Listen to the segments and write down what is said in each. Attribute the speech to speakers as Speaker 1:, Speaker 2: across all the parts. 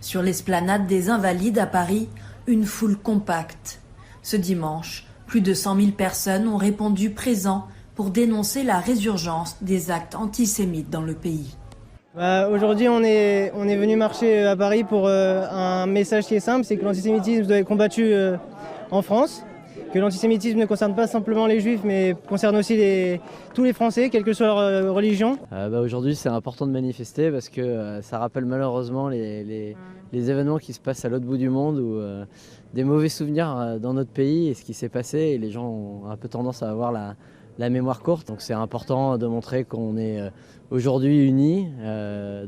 Speaker 1: Sur l'esplanade des Invalides à Paris, une foule compacte. Ce dimanche, plus de 100 000 personnes ont répondu présents pour dénoncer la résurgence des actes antisémites dans le pays.
Speaker 2: Aujourd'hui, on est venu marcher à Paris pour un message qui est simple, c'est que l'antisémitisme doit être combattu en France, que l'antisémitisme ne concerne pas simplement les Juifs, mais concerne aussi tous les Français, quelle que soit leur religion.
Speaker 3: Aujourd'hui, c'est important de manifester parce que ça rappelle malheureusement les événements qui se passent à l'autre bout du monde, ou des mauvais souvenirs dans notre pays et ce qui s'est passé, et les gens ont un peu tendance à avoir la mémoire courte. Donc c'est important de montrer qu'on est aujourd'hui unis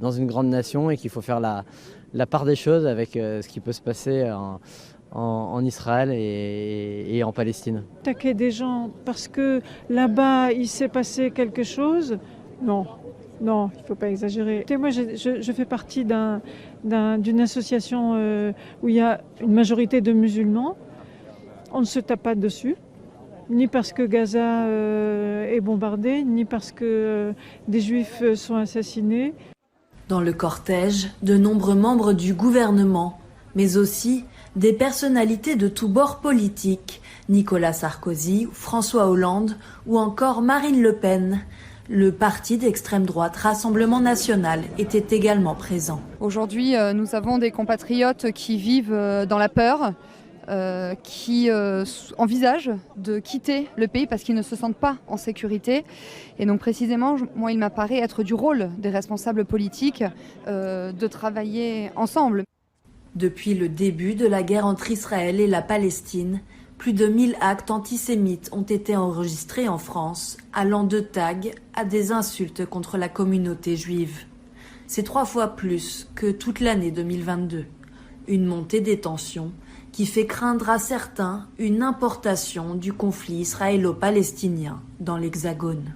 Speaker 3: dans une grande nation et qu'il faut faire la part des choses avec ce qui peut se passer en Israël et en Palestine.
Speaker 4: Attaquer des gens parce que là-bas il s'est passé quelque chose, non, il ne faut pas exagérer. Et moi je fais partie d'une association où il y a une majorité de musulmans. On ne se tape pas dessus. Ni parce que Gaza est bombardé, ni parce que des Juifs sont assassinés.
Speaker 1: Dans le cortège, de nombreux membres du gouvernement, mais aussi des personnalités de tous bords politiques, Nicolas Sarkozy, François Hollande ou encore Marine Le Pen. Le parti d'extrême droite Rassemblement National était également présent.
Speaker 5: Aujourd'hui, nous avons des compatriotes qui vivent dans la peur, qui envisagent de quitter le pays parce qu'ils ne se sentent pas en sécurité. Et donc précisément, moi, il m'apparaît être du rôle des responsables politiques de travailler ensemble.
Speaker 1: Depuis le début de la guerre entre Israël et la Palestine, plus de 1000 actes antisémites ont été enregistrés en France, allant de tags à des insultes contre la communauté juive. C'est 3 fois plus que toute l'année 2022. Une montée des tensions qui fait craindre à certains une importation du conflit israélo-palestinien dans l'Hexagone.